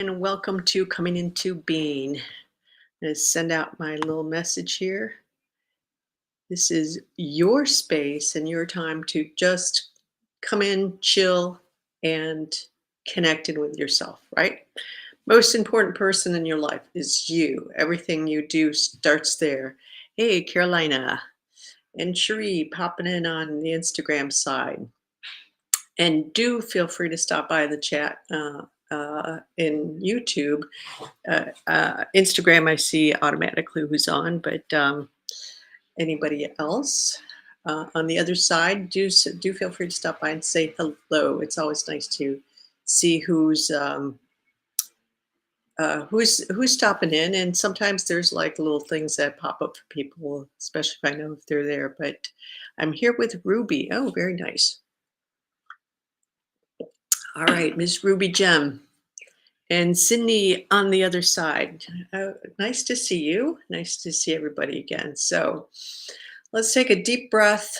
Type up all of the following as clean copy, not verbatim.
And welcome to Coming Into Being. I'm going to send out my little message here. This is your space and your time to just come in, chill, and connect in with yourself, right? Most important person in your life is you. Everything you do starts there. Hey, Carolina and Cherie popping in on the Instagram side. And do feel free to stop by the chat in YouTube. Instagram, I see automatically who's on, but anybody else on the other side, do feel free to stop by and say hello. It's always nice to see who's stopping in, and sometimes there's like little things that pop up for people, especially if I know if they're there. But I'm here with Ruby. Oh, very nice. All right, Miss Ruby Gem. And Sydney on the other side. Nice to see you. Nice to see everybody again. So let's take a deep breath.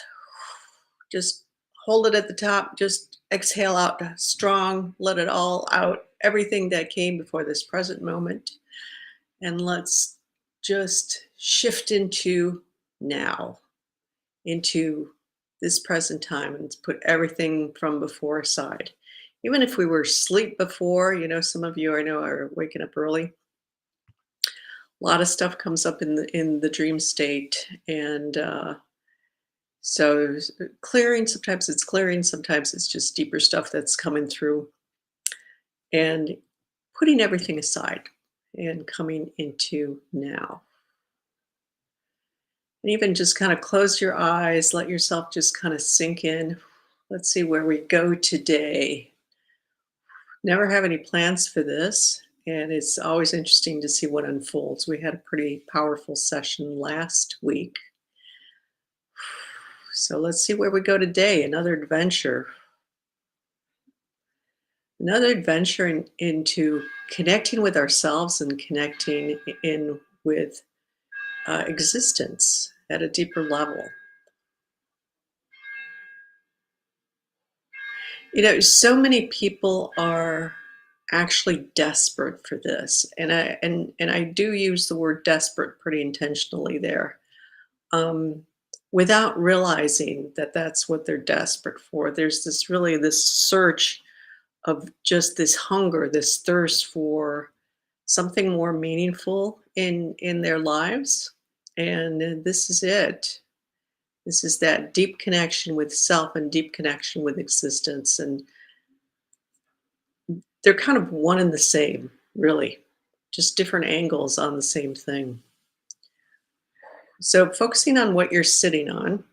Just hold it at the top. Just exhale out strong. Let it all out. Everything that came before this present moment. And let's just shift into now, into this present time, and put everything from before aside. Even if we were asleep before, some of you I know are waking up early. A lot of stuff comes up in the dream state, and so clearing. Sometimes it's just deeper stuff that's coming through, and putting everything aside and coming into now. And even just kind of close your eyes, let yourself just kind of sink in. Let's see where we go today. Never have any plans for this, and it's always interesting to see what unfolds. We had a pretty powerful session last week. So let's see where we go today. Another adventure into connecting with ourselves and connecting in with existence at a deeper level. So many people are actually desperate for this, and I do use the word desperate pretty intentionally there, without realizing that that's what they're desperate for. There's this search of just this hunger, this thirst for something more meaningful in their lives, and this is it. This is that deep connection with self and deep connection with existence, and they're kind of one and the same, really, just different angles on the same thing. So focusing on what you're sitting on,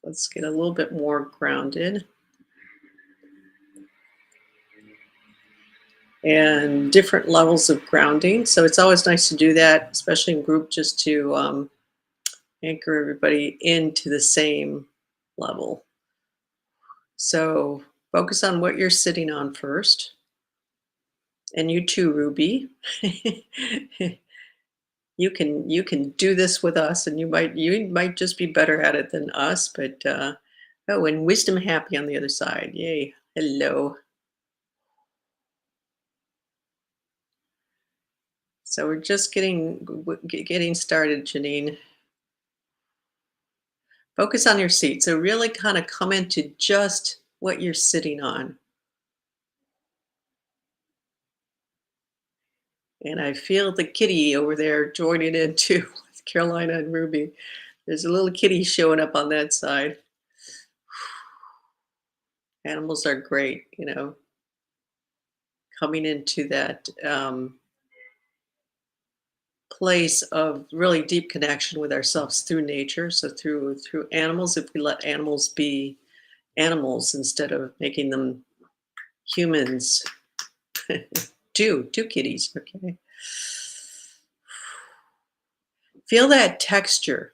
let's get a little bit more grounded. And different levels of grounding. So it's always nice to do that, especially in group, just to anchor everybody into the same level. So focus on what you're sitting on first. And you too, Ruby. you can do this with us, and you might just be better at it than us. But oh, and wisdom happy on the other side. Yay! Hello. So we're just getting started, Janine. Focus on your seat. So really kind of come into just what you're sitting on. And I feel the kitty over there joining in too with Carolina and Ruby. There's a little kitty showing up on that side. Animals are great, coming into that place of really deep connection with ourselves through nature. So through animals, if we let animals be animals instead of making them humans. Two kitties, okay. Feel that texture.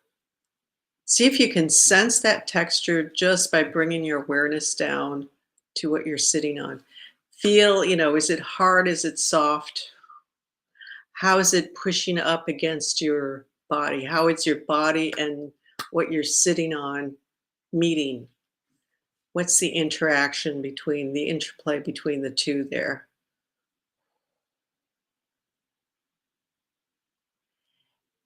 See if you can sense that texture just by bringing your awareness down to what you're sitting on. Feel, is it hard? Is it soft? How is it pushing up against your body? How is your body and what you're sitting on meeting? What's the interplay between the two there?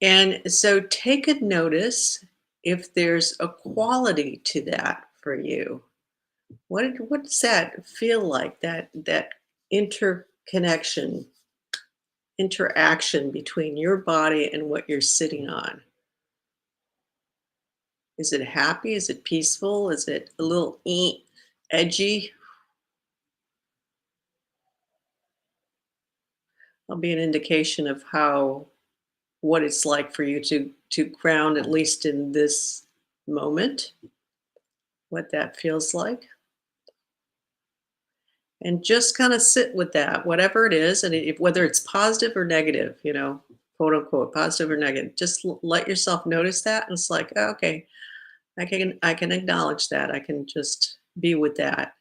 And so take a notice if there's a quality to that for you. What does that feel like? That interconnection, interaction between your body and what you're sitting on. Is it happy? Is it peaceful? Is it a little edgy? That'll be an indication of how what it's like for you to ground at least in this moment, what that feels like. And just kind of sit with that, whatever it is, and if, whether it's positive or negative, quote unquote, positive or negative, just let yourself notice that, and it's like, "Oh, okay, I can acknowledge that. I can just be with that."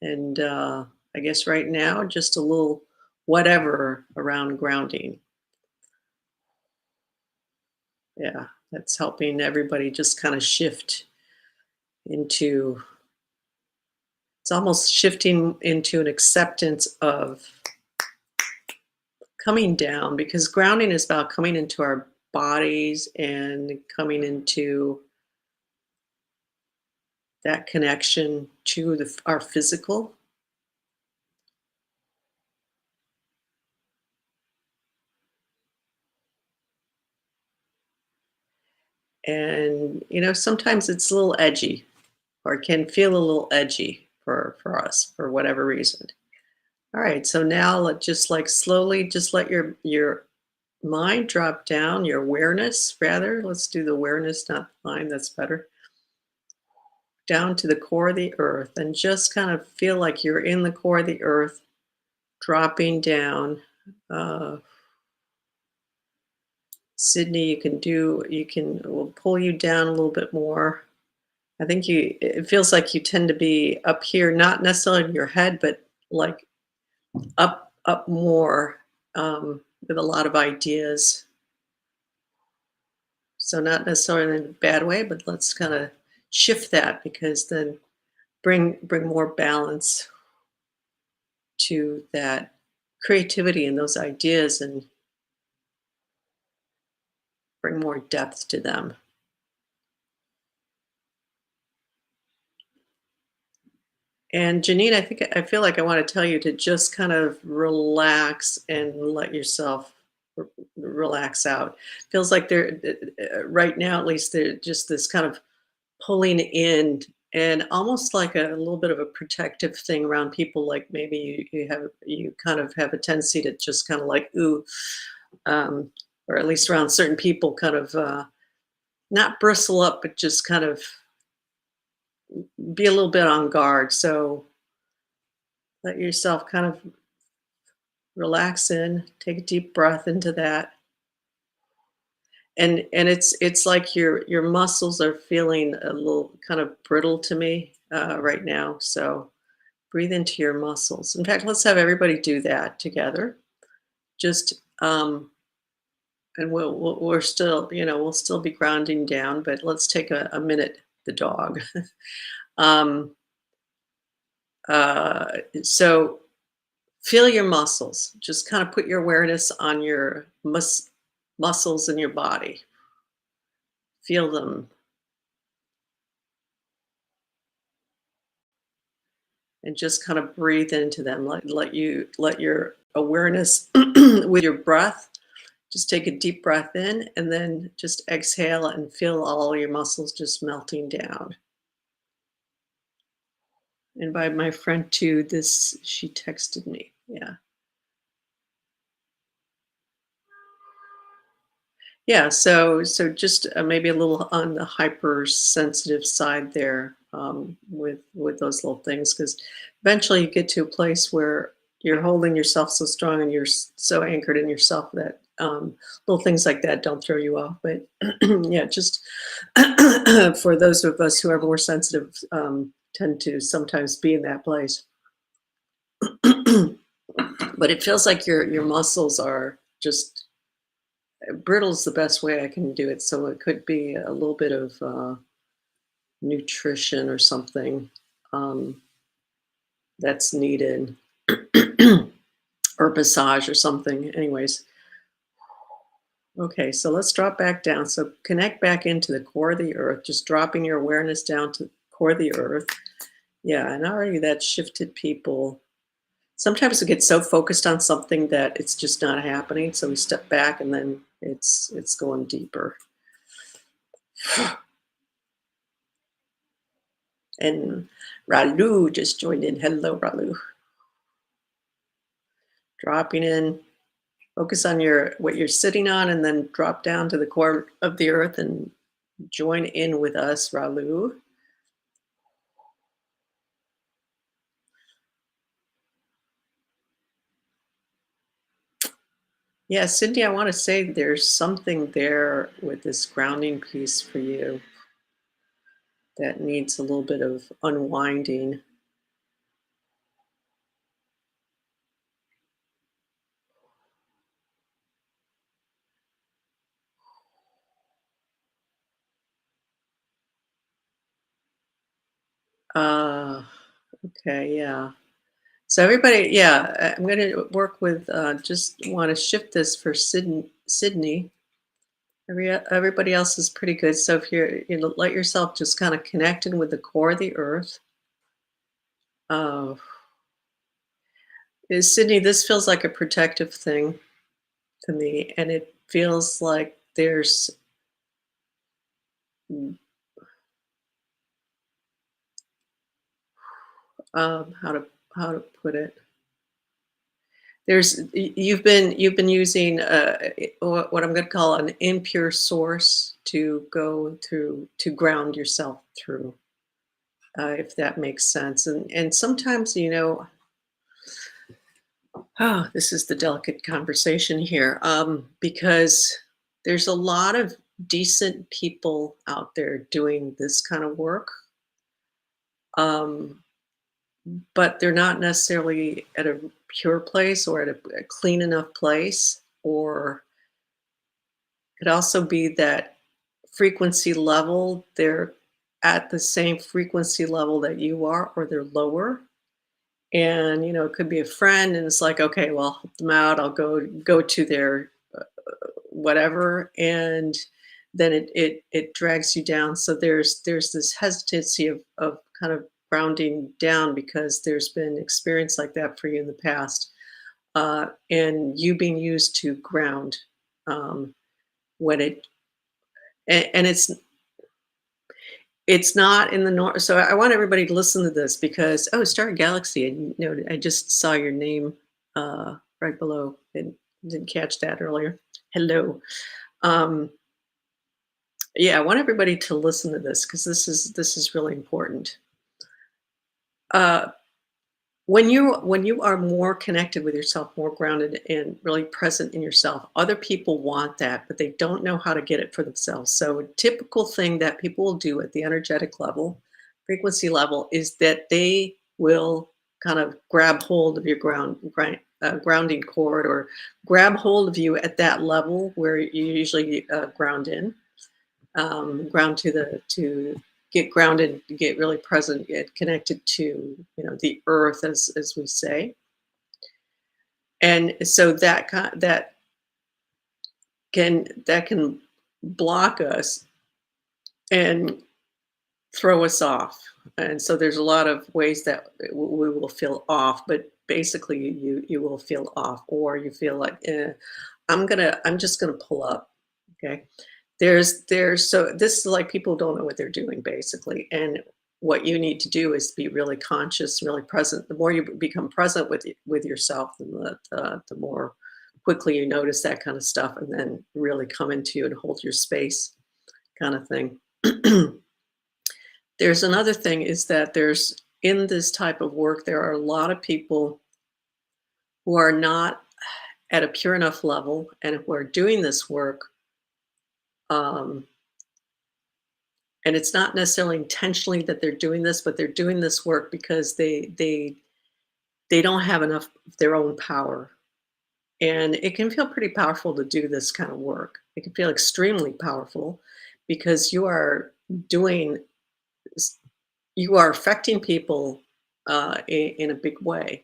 And I guess right now, just a little whatever around grounding. Yeah, that's helping everybody just kind of shift into. It's almost shifting into an acceptance of coming down, because grounding is about coming into our bodies and coming into that connection to our physical. And sometimes it's a little edgy, or it can feel a little edgy for us for whatever reason. All right, so now let just like slowly just let your mind drop down, your awareness rather. Let's do the awareness, not the mind, that's better. Down to the core of the earth, and just kind of feel like you're in the core of the earth, dropping down. Uh, Sydney, we'll pull you down a little bit more. I think it feels like you tend to be up here, not necessarily in your head, but like up more, with a lot of ideas. So not necessarily in a bad way, but let's kind of shift that, because then bring more balance to that creativity and those ideas, and bring more depth to them. And Janine, I feel like I want to tell you to just kind of relax and let yourself r- relax out. Feels like right now, at least, they're just this kind of pulling in, and almost like a little bit of a protective thing around people. Like maybe you kind of have a tendency to just kind of like ooh, um, or at least around certain people, kind of not bristle up, but just kind of be a little bit on guard. So let yourself kind of relax in, take a deep breath into that. And it's like your muscles are feeling a little kind of brittle to me right now. So breathe into your muscles. In fact, let's have everybody do that together. Just and we're still, we'll still be grounding down, but let's take a minute. The dog. um, so feel your muscles. Just kind of put your awareness on your muscles in your body. Feel them, and just kind of breathe into them. Let your awareness with your breath. Just take a deep breath in, and then just exhale and feel all your muscles just melting down. And by my friend too, this she texted me. Yeah. Yeah, so just maybe a little on the hypersensitive side there, with those little things, because eventually you get to a place where you're holding yourself so strong, and you're so anchored in yourself that little things like that don't throw you off. But yeah, just for those of us who are more sensitive, tend to sometimes be in that place. But it feels like your muscles are just brittle is the best way I can do it. So it could be a little bit of nutrition or something um, that's needed, or massage or something. Anyways, Okay, so let's drop back down. So connect back into the core of the earth, just dropping your awareness down to the core of the earth. Yeah, and already that shifted people. Sometimes we get so focused on something that it's just not happening. So we step back and then it's going deeper. And Ralu just joined in. Hello, Ralu. Dropping in. Focus on your what you're sitting on and then drop down to the core of the earth and join in with us, Ralu. Yeah, Cindy, I want to say there's something there with this grounding piece for you that needs a little bit of unwinding. Uh, okay, yeah. So everybody, yeah, I'm going to work with. Just want to shift this for Sydney. Sydney. Everybody else is pretty good. So if let yourself just kind of connecting with the core of the earth. Uh, is Sydney? This feels like a protective thing to me, and it feels like there's how to put it. You've been using what I'm going to call an impure source to go through to ground yourself through, if that makes sense. And sometimes this is the delicate conversation here, because there's a lot of decent people out there doing this kind of work, um, but they're not necessarily at a pure place or at a clean enough place, or could also be that frequency level, they're at the same frequency level that you are, or they're lower. And it could be a friend, and it's like, okay, well, I'll help them out. I'll go to their whatever, and then it drags you down. So there's this hesitancy of kind of grounding down because there's been experience like that for you in the past, and you being used to ground, um, when it and it's not in the norm. So I want everybody to listen to this because, oh, Star Galaxy, I just saw your name right below. And didn't catch that earlier. Hello. Um, yeah, I want everybody to listen to this because this is really important. Uh, when you are more connected with yourself, more grounded and really present in yourself, other people want that, but they don't know how to get it for themselves. So a typical thing that people will do at the energetic level, frequency level, is that they will kind of grab hold of your grounding cord, or grab hold of you at that level where you usually ground in, ground to get grounded, get really present, get connected to the earth, as we say. And so that can block us and throw us off. And so there's a lot of ways that we will feel off, but basically you will feel off, or you feel like, I'm just gonna pull up. Okay. So this is like people don't know what they're doing basically. And what you need to do is be really conscious, really present. The more you become present with yourself, the more quickly you notice that kind of stuff, and then really come into you and hold your space, kind of thing. There's another thing, is that there's in this type of work, there are a lot of people who are not at a pure enough level and who are doing this work. Um, and it's not necessarily intentionally that they're doing this, but they're doing this work because they don't have enough of their own power. And it can feel pretty powerful to do this kind of work. It can feel extremely powerful because doing you are affecting people in a big way.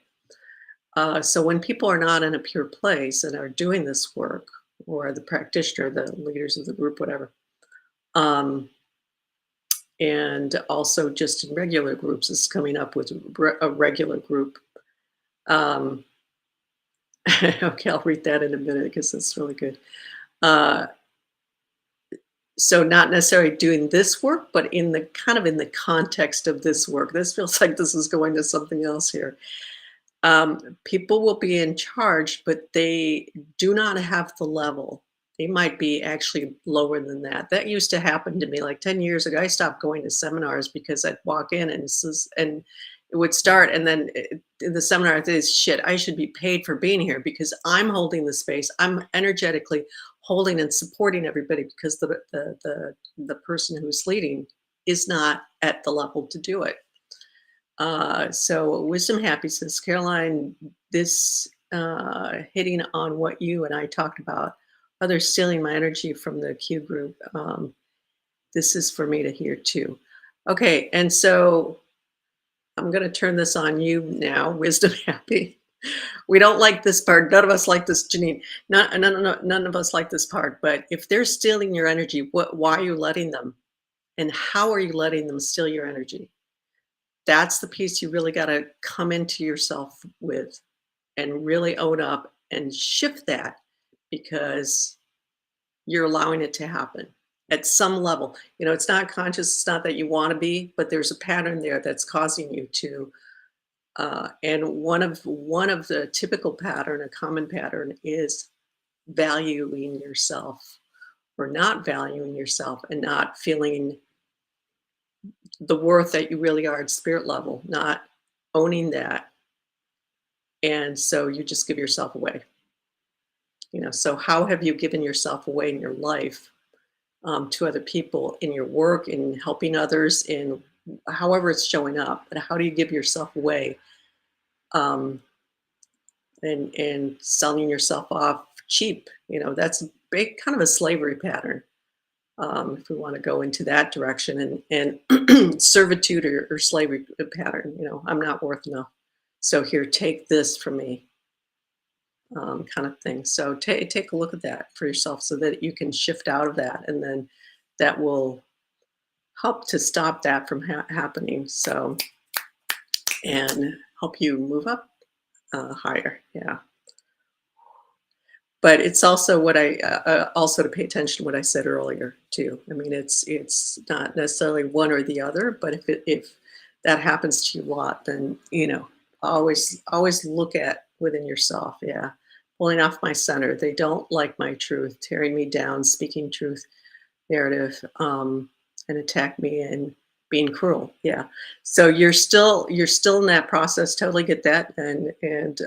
So when people are not in a pure place and are doing this work, or the practitioner, the leaders of the group, whatever. Um, and also just in regular groups is coming up with a regular group. Um, okay, I'll read that in a minute because it's really good. Uh, so not necessarily doing this work, but in the kind of in the context of this work. This feels like this is going to something else here. People will be in charge, but they do not have the level. They might be actually lower than that. That used to happen to me like 10 years ago. I stopped going to seminars because I'd walk in and it would start. And then in the seminar, I think, shit, I should be paid for being here because I'm holding the space. I'm energetically holding and supporting everybody because the person who's leading is not at the level to do it. So wisdom happy says, Caroline, this hitting on what you and I talked about, others stealing my energy from the Q group. This is for me to hear too. Okay, and so I'm going to turn this on you now, wisdom happy. We don't like this part. None of us like this, Janine. None of us like this part. But if they're stealing your energy, why are you letting them? And how are you letting them steal your energy? That's the piece you really got to come into yourself with and really own up and shift that because you're allowing it to happen at some level. You know, it's not conscious, it's not that you want to be, but there's a pattern there that's causing you to. And one of the typical pattern, a common pattern, is valuing yourself or not valuing yourself and not feeling the worth that you really are at spirit level, not owning that. And so you just give yourself away. You know, so how have you given yourself away in your life, to other people, in your work, in helping others, in however it's showing up? But how do you give yourself away, um, and selling yourself off cheap? You know, that's a big kind of a slavery pattern. If we want to go into that direction, and servitude or slavery pattern. You know, I'm not worth enough, so here, take this from me, kind of thing. So take a look at that for yourself so that you can shift out of that, and then that will help to stop that from happening. So, and help you move up higher. Yeah. But it's also what I also to pay attention to what I said earlier too. I mean, it's not necessarily one or the other, but if that happens to you a lot, then always look at within yourself. Yeah, pulling off my center. They don't like my truth, tearing me down, speaking truth narrative, and attack me and being cruel. Yeah. So you're still in that process. Totally get that. And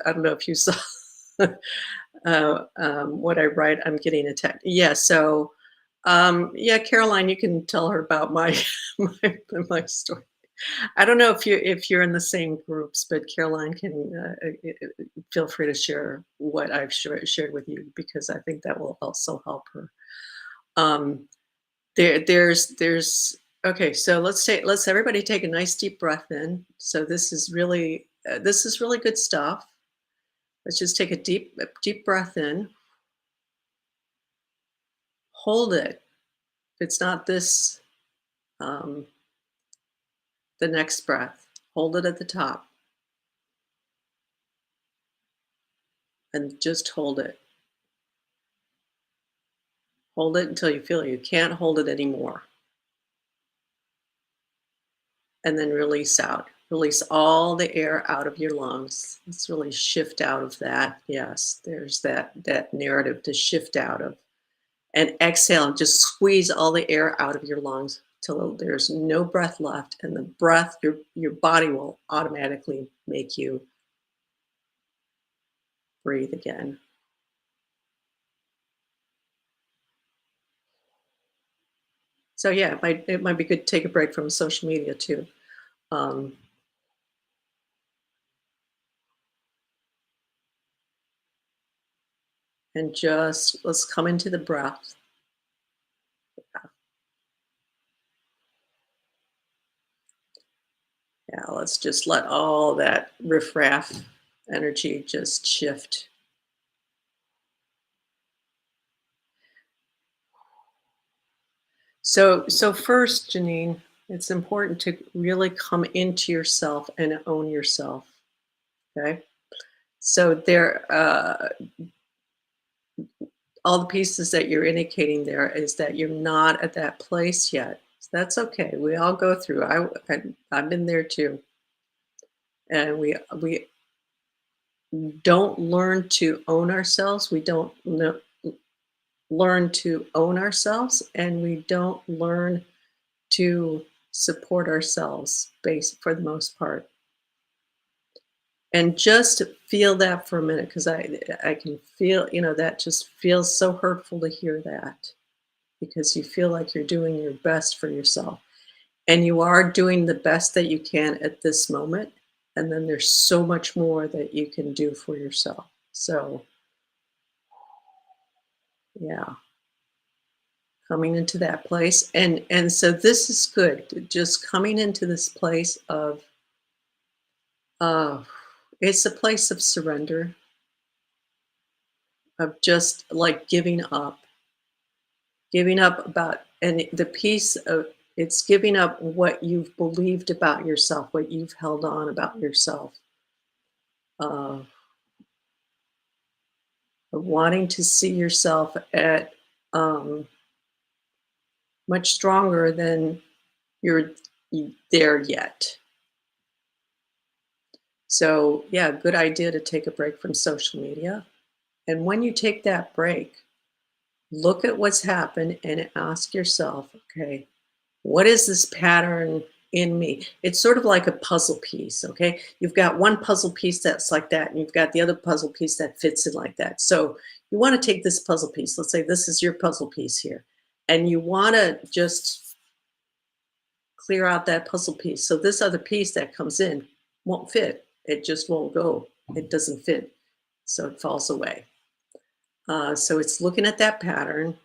I don't know if you saw what I write. I'm getting attacked. Yeah. So yeah, Caroline, you can tell her about my my story. I don't know if you're in the same groups, but Caroline can feel free to share what I've shared with you because I think that will also help her. Um, there's okay, so let's everybody take a nice deep breath in. So this is really good stuff. Let's just take a deep breath in. Hold it. If it's not this, um, the next breath, hold it at the top and just hold it. Hold it until you feel you can't hold it anymore, and then release out. Release all the air out of your lungs. Let's really shift out of that. Yes, there's that narrative to shift out of. And exhale, just squeeze all the air out of your lungs till there's no breath left. And the breath, your body will automatically make you breathe again. So yeah, it might be good to take a break from social media too. Um, and just let's come into the breath. Yeah, let's just let all that riffraff energy just shift. So first, Janine, it's important to really come into yourself and own yourself. Okay. So all the pieces that you're indicating there is that you're not at that place yet. So that's okay. We all go through. I've been there too, and we don't learn to own ourselves. We don't learn to own ourselves, and we don't learn to support ourselves, base for the most part. And just feel that for a minute, because I can feel, that just feels so hurtful to hear that, because you feel like you're doing your best for yourself. And you are doing the best that you can at this moment. And then there's so much more that you can do for yourself. So, yeah, coming into that place. And so this is good. Just coming into this place of it's a place of surrender, of just like giving up about, and the piece of it's giving up what you've believed about yourself, what you've held on about yourself, uh, of wanting to see yourself at um, much stronger than you're there yet. So yeah, good idea to take a break from social media. And when you take that break, look at what's happened and ask yourself, okay, what is this pattern in me? It's sort of like a puzzle piece, okay? You've got one puzzle piece that's like that, and you've got the other puzzle piece that fits in like that. So you want to take this puzzle piece, let's say this is your puzzle piece here, and you want to just clear out that puzzle piece. So this other piece that comes in won't fit. It just won't go. It doesn't fit. So it falls away. So it's looking at that pattern,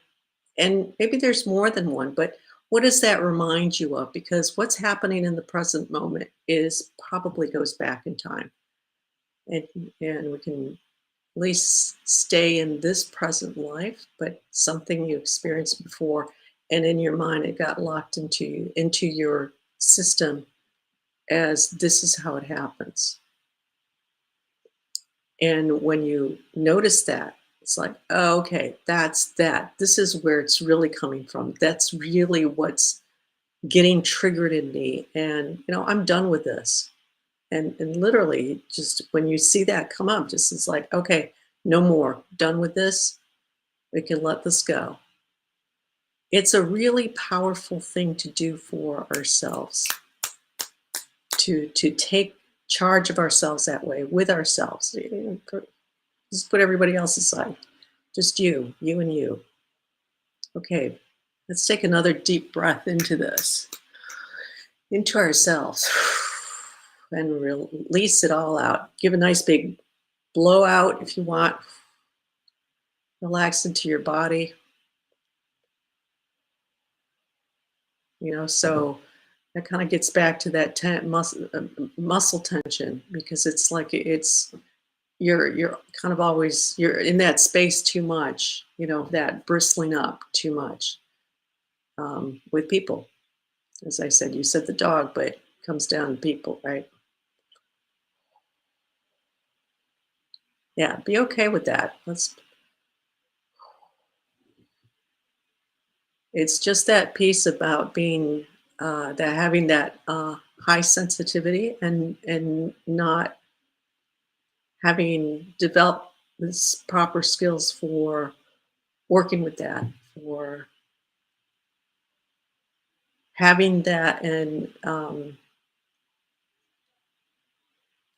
and maybe there's more than one, but what does that remind you of? Because what's happening in the present moment is probably goes back in time. And, and we can at least stay in this present life, but something you experienced before, and in your mind it got locked into your system as this is how it happens. And when you notice that, it's like, oh, okay, that's that. This is where it's really coming from. That's really what's getting triggered in me. And, I'm done with this. And literally, just when you see that come up, just it's like, okay, no more. Done with this. We can let this go. It's a really powerful thing to do for ourselves, to take charge of ourselves that way with ourselves. Just put everybody else aside. Just you and you. Okay, let's take another deep breath into this, into ourselves, and release it all out. Give a nice big blowout if you want. Relax into your body. So that kind of gets back to that muscle tension, because it's like you're kind of always you're in that space too much. That bristling up too much with people. As I said, you said the dog, but it comes down to people, right? Yeah, be okay with that. It's just that piece about being that having that high sensitivity, and not having developed this proper skills for working with that, for having that, and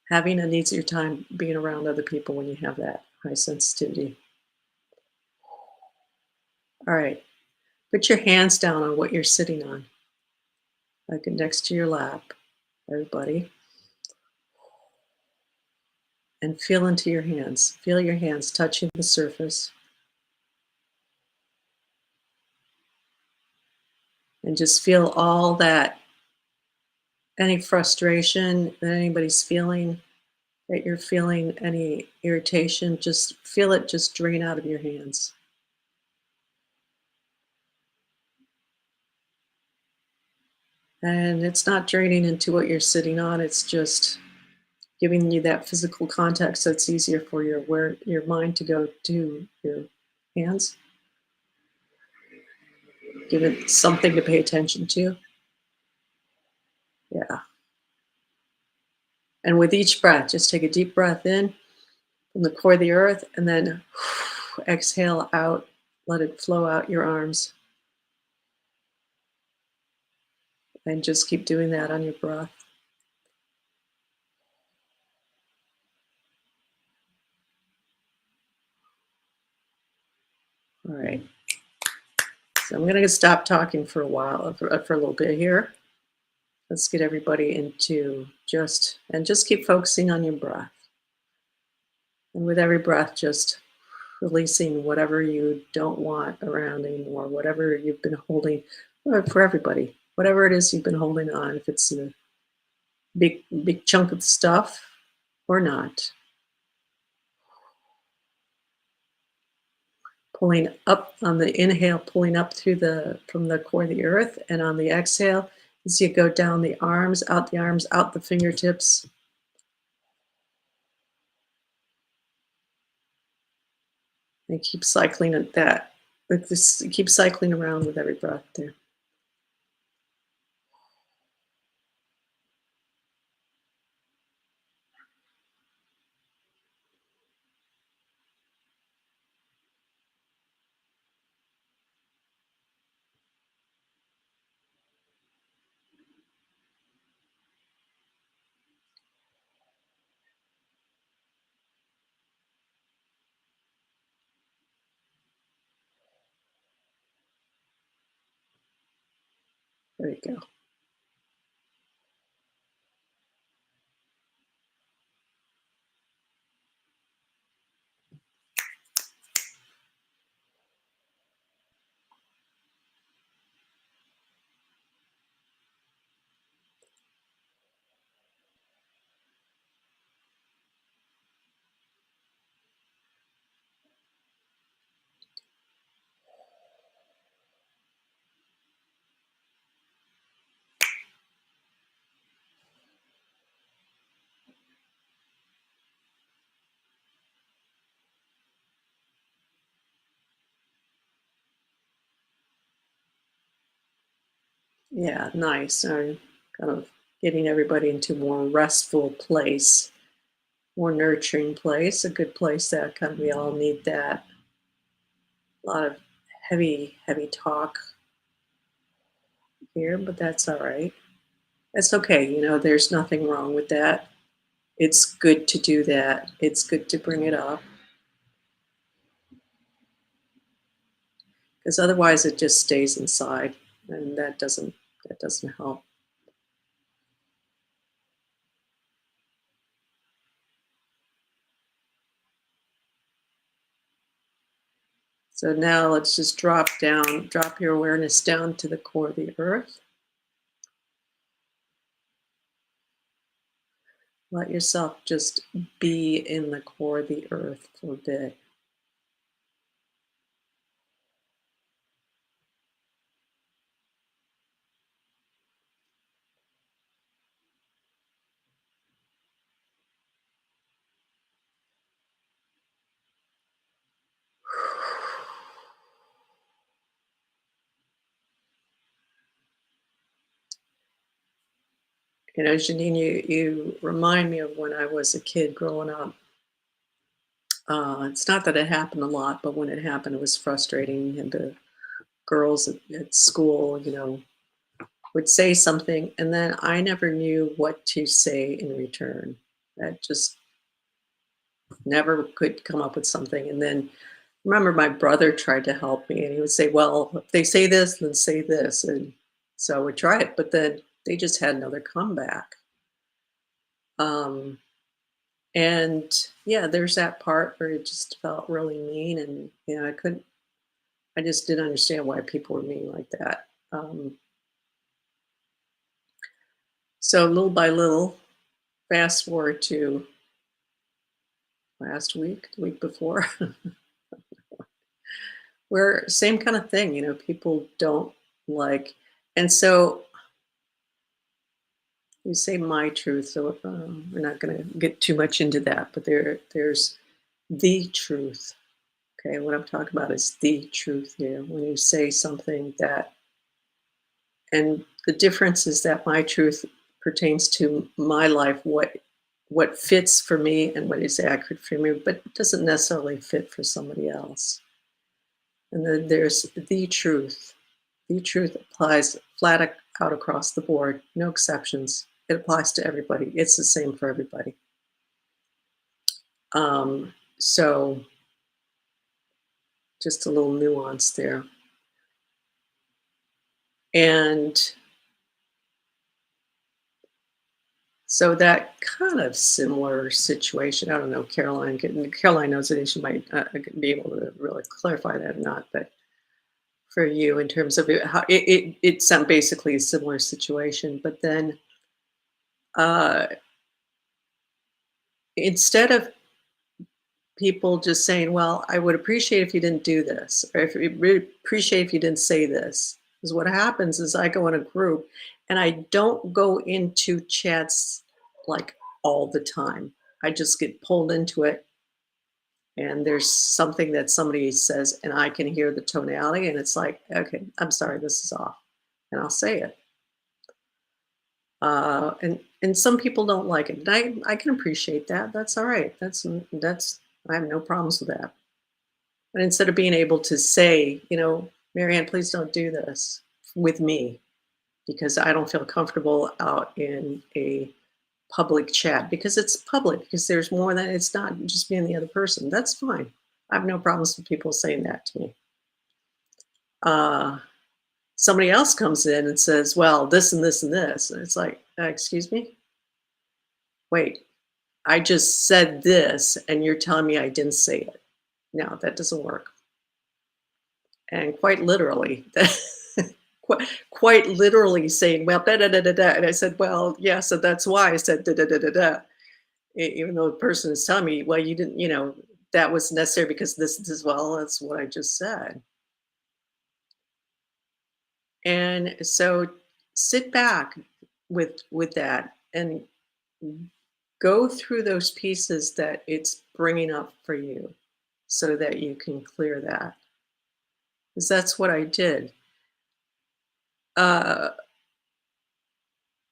having an easier time being around other people when you have that high sensitivity. All right. Put your hands down on what you're sitting on, like next to your lap, everybody. And feel into your hands. Feel your hands touching the surface. And just feel all that, any frustration that anybody's feeling, that you're feeling, any irritation, just feel it just drain out of your hands. And it's not draining into what you're sitting on. It's just giving you that physical context so it's easier for your mind to go to your hands. Give it something to pay attention to. Yeah. And with each breath, just take a deep breath in from the core of the earth and then exhale out. Let it flow out your arms. And just keep doing that on your breath. All right. So I'm going to stop talking for a while, for a little bit here. Let's get everybody into just keep focusing on your breath. And with every breath, just releasing whatever you don't want around anymore, whatever you've been holding, for everybody, whatever it is you've been holding on, if it's a big chunk of stuff or not. Pulling up on the inhale, pulling up through from the core of the earth, and on the exhale, as you go down the arms, out the fingertips. And keep cycling at that. Like this, keep cycling around with every breath there. There you go. Yeah, nice. I'm kind of getting everybody into a more restful place, more nurturing place, a good place that kind of we all need that. A lot of heavy talk here, but that's all right. That's okay. There's nothing wrong with that. It's good to do that. It's good to bring it up because otherwise it just stays inside, and that doesn't help. So now let's just drop your awareness down to the core of the earth. Let yourself just be in the core of the earth for a bit. Janine, you remind me of when I was a kid growing up. It's not that it happened a lot, but when it happened, it was frustrating. And the girls at school, would say something, and then I never knew what to say in return. That just never could come up with something. And then remember, my brother tried to help me, and he would say, "Well, if they say this, then say this." And so I would try it, but then they just had another comeback. Um, and yeah, there's that part where it just felt really mean, and I just didn't understand why people were mean like that. So little by little, fast forward to last week, the week before, where same kind of thing, people don't like, and so You say my truth, so we're not going to get too much into that, but there's the truth. Okay, what I'm talking about is the truth here. When you say something that, and the difference is that my truth pertains to my life, what fits for me and what is accurate for me, but doesn't necessarily fit for somebody else. And then there's the truth. The truth applies out across the board, no exceptions. It applies to everybody. It's the same for everybody. So just a little nuance there. And so that kind of similar situation. I don't know, Caroline knows it, and she might be able to really clarify that or not. But for you, in terms of how it's basically a similar situation. But then uh, instead of people just saying, "Well, I would appreciate if you didn't do this," or "If we really appreciate if you didn't say this," because what happens is I go in a group, and I don't go into chats like all the time. I just get pulled into it, and there's something that somebody says, and I can hear the tonality, and it's like, "Okay, I'm sorry, this is off," and I'll say it. And some people don't like it. And I can appreciate that. That's all right. That's I have no problems with that. But instead of being able to say, Marianne, please don't do this with me because I don't feel comfortable out in a public chat because it's public, because there's more than it's not just me and the other person. That's fine. I have no problems with people saying that to me. Uh, Somebody else comes in and says, well, this and this and this. And it's like, excuse me? Wait, I just said this and you're telling me I didn't say it. No, that doesn't work. And quite literally, quite literally saying, well, da da da da da. And I said, well, yeah, so that's why I said da da da da da. Even though the person is telling me, well, you didn't, that was necessary because this is, well, that's what I just said. And so sit back with that and go through those pieces that it's bringing up for you so that you can clear that. Because that's what I did. Uh,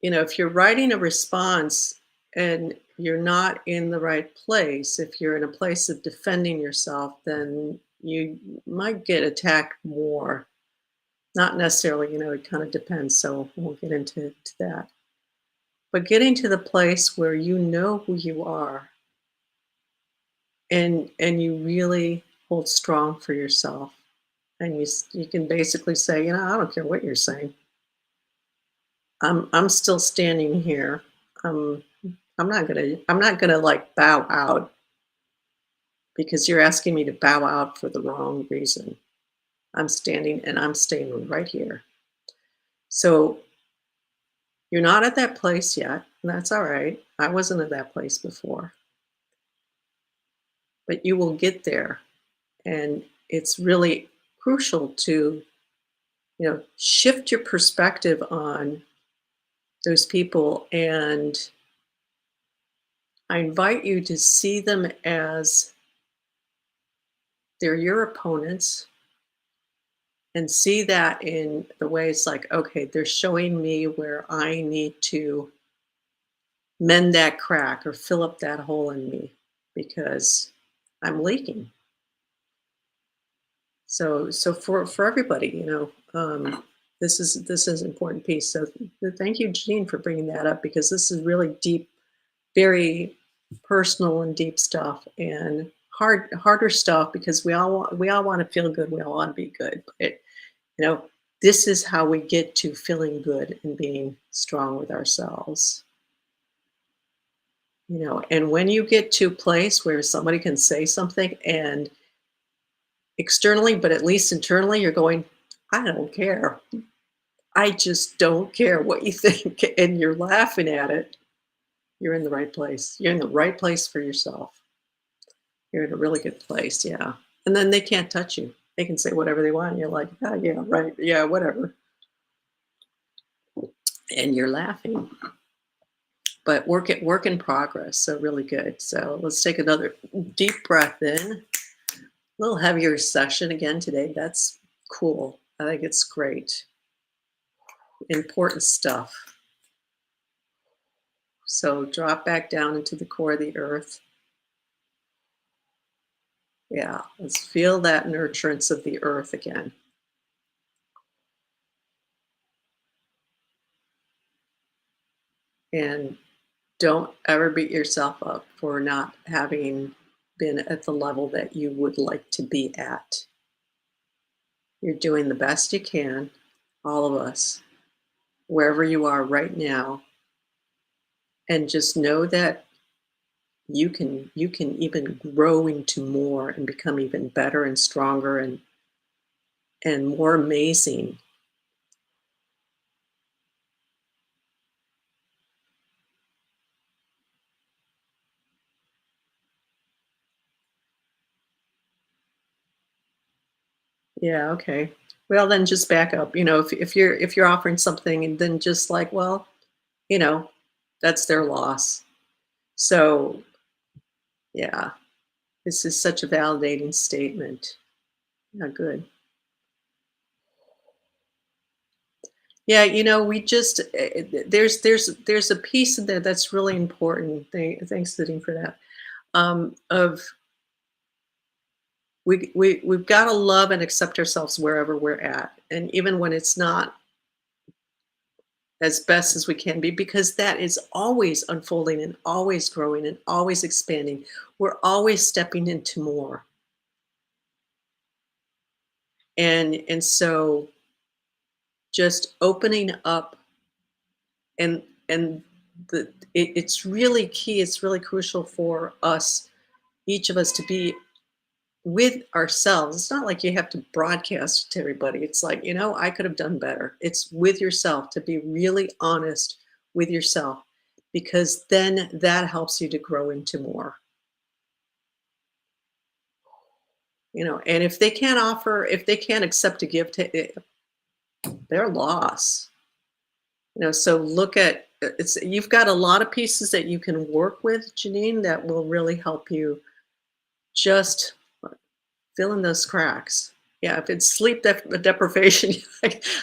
if you're writing a response and you're not in the right place, if you're in a place of defending yourself, then you might get attacked more. Not necessarily, it kind of depends. So we'll get into that. But getting to the place where you know who you are and you really hold strong for yourself, and you can basically say, I don't care what you're saying. I'm still standing here. Um, I'm not gonna like bow out because you're asking me to bow out for the wrong reason. I'm standing and I'm staying right here. So you're not at that place yet, and that's all right. I wasn't at that place before, but you will get there. And it's really crucial to, shift your perspective on those people. And I invite you to see them as they're your opponents, and see that in the ways like, okay, they're showing me where I need to mend that crack or fill up that hole in me because I'm leaking. So for everybody, this is an important piece. So thank you, Jean, for bringing that up, because this is really deep, very personal and deep stuff, and harder stuff, because we all want to feel good. We all want to be good. But you know, this is how we get to feeling good and being strong with ourselves. And when you get to a place where somebody can say something, and externally, but at least internally, you're going, I don't care. I just don't care what you think. And you're laughing at it. You're in the right place. You're in the right place for yourself. You're in a really good place. Yeah. And then they can't touch you. They can say whatever they want. You're like, oh, yeah, right. Yeah, whatever. And you're laughing. but work in progress. So really good. So let's take another deep breath in. A little heavier session again today. That's cool. I think it's great. Important stuff. So drop back down into the core of the earth. Yeah, let's feel that nurturance of the earth again. And don't ever beat yourself up for not having been at the level that you would like to be at. You're doing the best you can, all of us, wherever you are right now. And just know that you can even grow into more and become even better and stronger and more amazing. Yeah, okay. Well, then just back up. If you're offering something and then just like, well, you know, that's their loss. So, yeah, this is such a validating statement. Yeah, good. Yeah, we just there's a piece in there that's really important. Thanks, Sitting, for that. Of we've got to love and accept ourselves wherever we're at, and even when it's not as best as we can be, because that is always unfolding and always growing and always expanding. We're always stepping into more, and so just opening up and it's really key. It's really crucial for us, each of us, to be with ourselves. It's not like you have to broadcast to everybody. It's like, I could have done better. It's with yourself, to be really honest with yourself, because then that helps you to grow into more. And if they can't accept a gift, their loss. So look at it's you've got a lot of pieces that you can work with, Janine, that will really help you just fill in those cracks. Yeah, if it's sleep deprivation,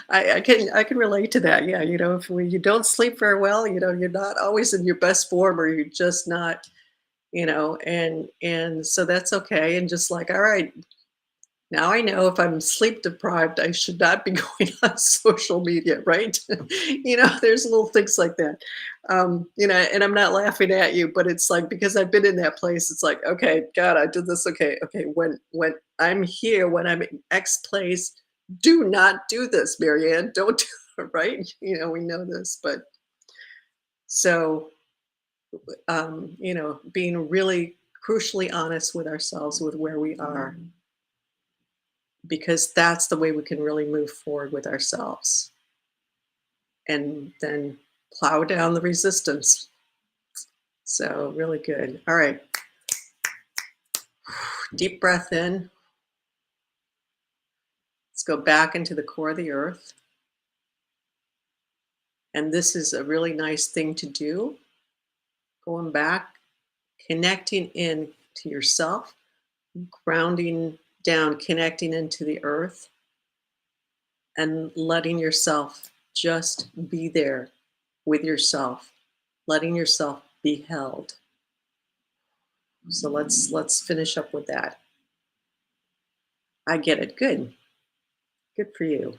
I can relate to that. Yeah, if you don't sleep very well, you're not always in your best form, or you're just not, and so that's okay. And just like, all right, now I know if I'm sleep deprived, I should not be going on social media, right? There's little things like that. And I'm not laughing at you, but it's like, because I've been in that place, it's like, okay, God, I did this. Okay, okay. When I'm here, when I'm in X place, do not do this, Marianne. Don't do it, right? We know this, but so being really crucially honest with ourselves, with where we are, because that's the way we can really move forward with ourselves, and then plow down the resistance. So, really good. All right, deep breath in. Let's go back into the core of the earth. And this is a really nice thing to do. Going back, connecting in to yourself, grounding down, connecting into the earth, and letting yourself just be there with yourself, letting yourself be held. So let's finish up with that. I get it. Good. Good for you.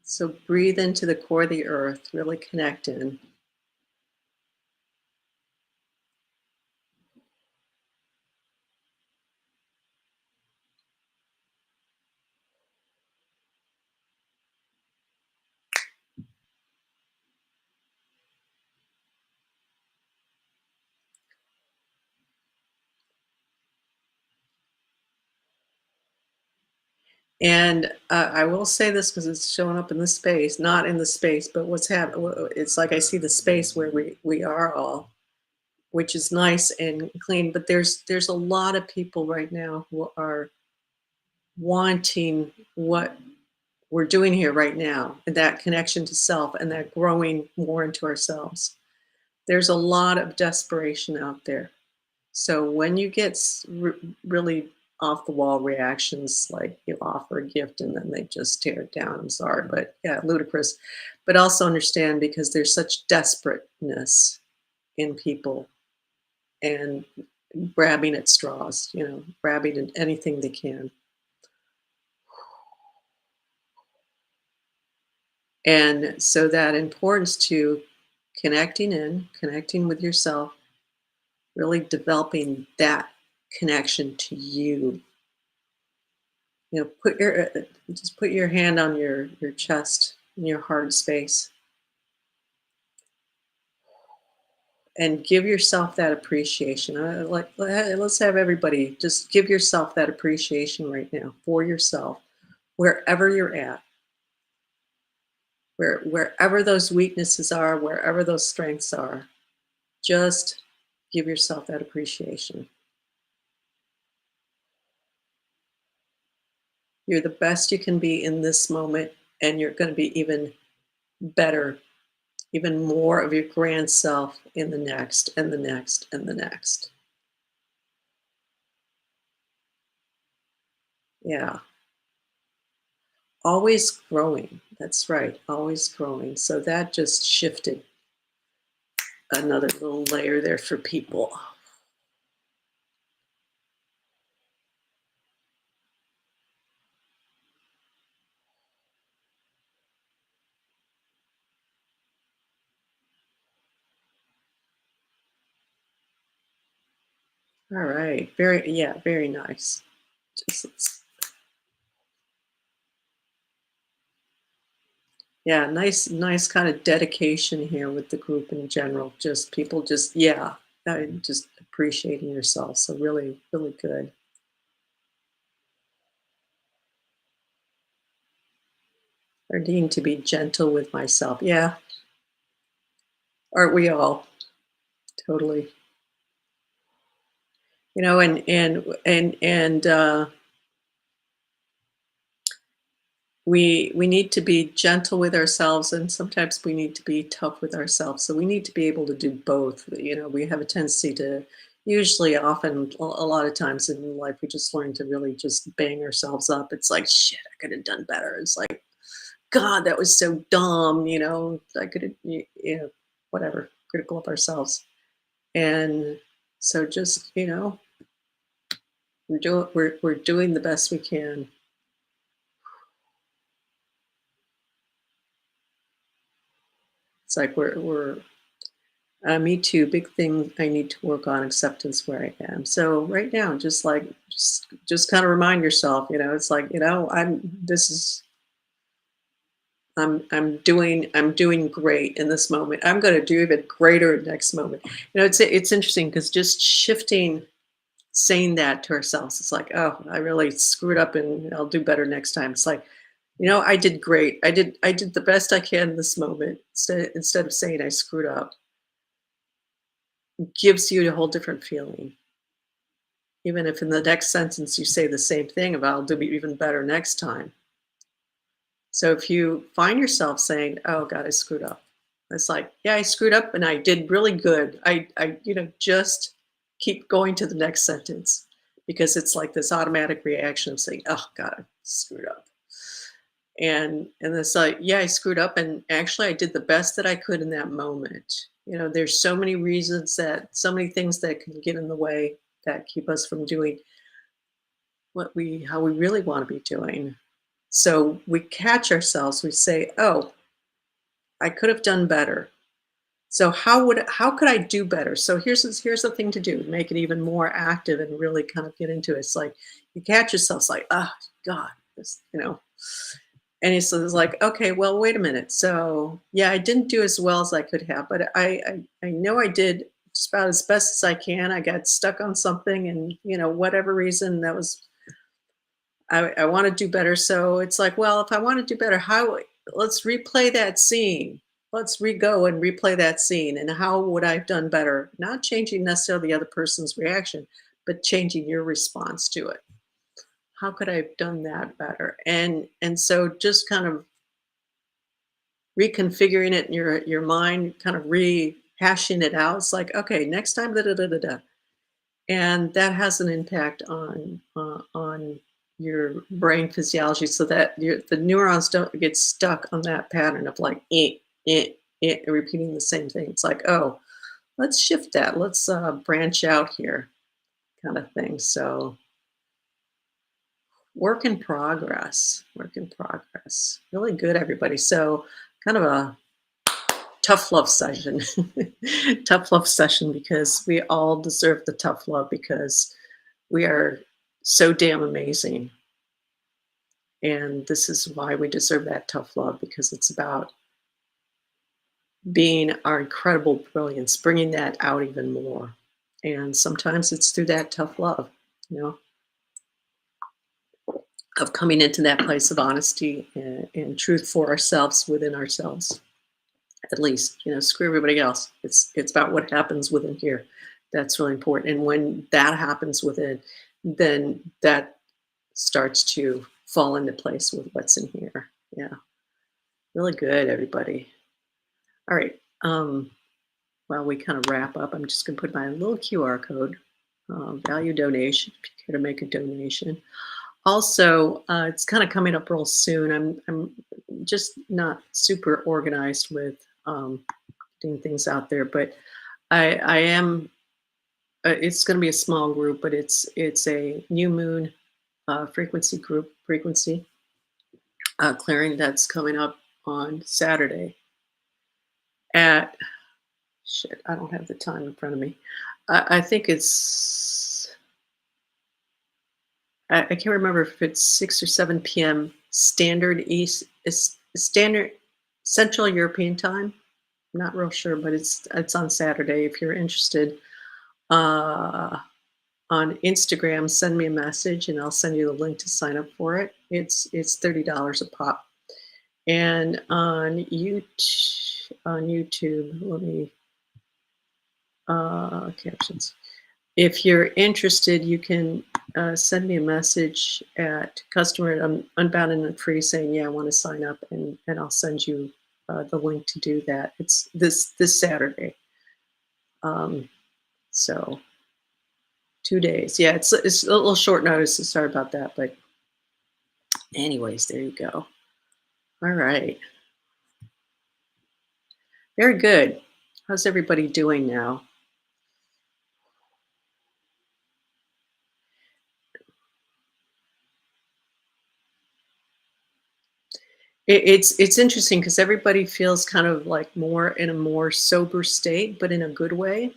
So breathe into the core of the earth, really connect in. And I will say this because it's showing up in the space, not in the space, but what's happening. It's like I see the space where we are all, which is nice and clean. But there's a lot of people right now who are wanting what we're doing here right now, and that connection to self and that growing more into ourselves. There's a lot of desperation out there. So when you get really off the wall reactions, like you offer a gift and then they just tear it down, I'm sorry, but yeah, ludicrous. But also understand because there's such desperateness in people and grabbing at straws, grabbing at anything they can. And so that importance to connecting with yourself, really developing that connection to you. Put your just put your hand on your chest, in your heart space, and give yourself that appreciation. Let's have everybody just give yourself that appreciation right now for yourself, wherever you're at, wherever those weaknesses are, wherever those strengths are. Just give yourself that appreciation. You're the best you can be in this moment, and you're going to be even better, even more of your grand self in the next and the next and the next. Yeah, always growing. That's right, always growing. So that just shifted another little layer there for people. All right, yeah, very nice. Just Yeah, nice kind of dedication here with the group in general. Just people just yeah, just appreciating yourself. So really, really good. Learning to be gentle with myself. Yeah, aren't we all? Totally. And we need to be gentle with ourselves, and sometimes we need to be tough with ourselves. So we need to be able to do both. We have a tendency to usually often a lot of times in life we just learn to really just bang ourselves up. It's like shit, I could have done better. It's like God, that was so dumb. I could have, whatever, critical of ourselves. And so just, we're doing the best we can. It's like we're me too. Big thing I need to work on acceptance where I am. So right now, just kind of remind yourself, it's like, I'm this is I'm doing great in this moment. I'm going to do even greater next moment. It's interesting because just shifting, saying that to ourselves, it's like, oh, I really screwed up and I'll do better next time. It's like, I did great. I did the best I can in this moment. Instead of saying I screwed up, gives you a whole different feeling. Even if in the next sentence you say the same thing about I'll do even better next time. So if you find yourself saying, "Oh God, I screwed up," it's like, "Yeah, I screwed up, and I did really good." Just keep going to the next sentence because it's like this automatic reaction of saying, "Oh God, I screwed up," and it's like, "Yeah, I screwed up, and actually, I did the best that I could in that moment." There's so many things that can get in the way that keep us from doing how we really want to be doing. So we catch ourselves, we say, "Oh, I could have done better. So how could I do better?" So here's the thing to do, make it even more active and really kind of get into it. It's like you catch yourself it's like, "Oh God, and it's like, okay, well, wait a minute. So yeah, I didn't do as well as I could have, but I know I did just about as best as I can. I got stuck on something, and whatever reason that was I want to do better. So it's like, well, if I want to do better, let's replay that scene. Let's re-go and replay that scene. And how would I have done better? Not changing necessarily the other person's reaction, but changing your response to it. how could I have done that better? And so just kind of reconfiguring it in your mind, kind of rehashing it out. It's like, okay, next time, da da da da da, and that has an impact on your brain physiology, so that the neurons don't get stuck on that pattern of like repeating the same thing. It's like, oh, let's shift that. Let's branch out here, kind of thing. So work in progress. Work in progress. Really good, everybody. So kind of a tough love session. Tough love session because we all deserve the tough love because we are so damn amazing. And this is why we deserve that tough love, because it's about being our incredible brilliance, bringing that out even more. And sometimes it's through that tough love, you know, of coming into that place of honesty and truth for ourselves within ourselves. At least, screw everybody else. It's about what happens within here. That's really important. And when that happens within, then that starts to fall into place with what's in here. Yeah. Really good, everybody. All right. While we kind of wrap up, I'm just going to put my little QR code, value donation, if you care to make a donation. Also, it's kind of coming up real soon. I'm just not super organized with getting things out there, but I am. It's going to be a small group, but it's a new moon frequency clearing that's coming up on Saturday at shit. I don't have the time in front of me. I think it's. I can't remember if it's 6 or 7 p.m. Standard East is Standard Central European time. I'm not real sure, but it's on Saturday. If you're interested, uh, on Instagram, send me a message and I'll send you the link to sign up for it. It's $30 a pop. And on YouTube, let me captions. If you're interested, you can send me a message at customer unbound and free saying, yeah, I want to sign up, and I'll send you the link to do that. It's this Saturday. So 2 days. Yeah, it's a little short notice. So sorry about that. But anyways, there you go. All right. Very good. How's everybody doing now? It's interesting because everybody feels kind of like more in a more sober state, but in a good way.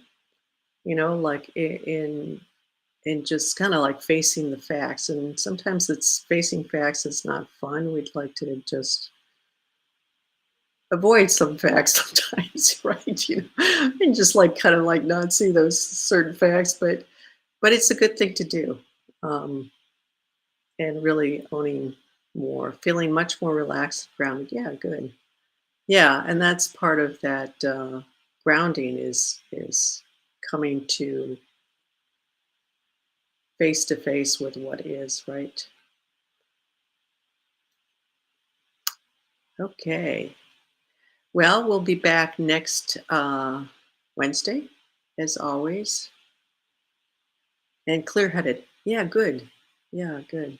Like in just kind of like facing the facts. And sometimes it's facing facts is not fun. We'd like to just avoid some facts sometimes, right? And just like kind of like not see those certain facts, but it's a good thing to do. Um, and really owning more, feeling much more relaxed, grounded. Yeah, good. Yeah, and that's part of that grounding is coming to face with what is, right? Okay. Well, we'll be back next Wednesday, as always, and clear-headed. Yeah, good. Yeah, good.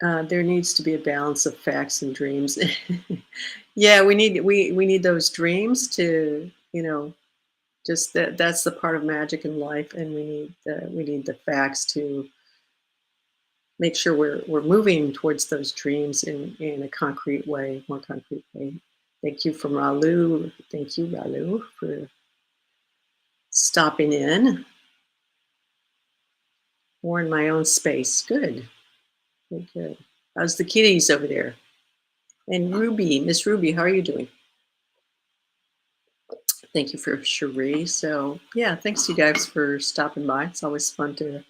There needs to be a balance of facts and dreams. Yeah, we need those dreams to, just that's the part of magic in life, and we need the facts to make sure we're moving towards those dreams in a concrete way, more concrete way. Thank you from Ralu. Thank you, Ralu, for stopping in. More in my own space. Good. Good, good. How's the kitties over there? And Ruby, Miss Ruby, how are you doing? Thank you for Cherie. So yeah, thanks you guys for stopping by. It's always fun to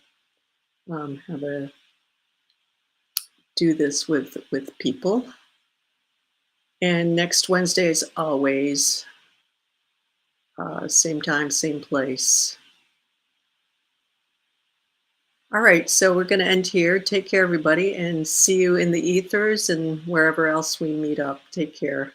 have a do this with people. And next Wednesday, as always, same time, same place. All right, so we're going to end here. Take care, everybody, and see you in the ethers and wherever else we meet up. Take care.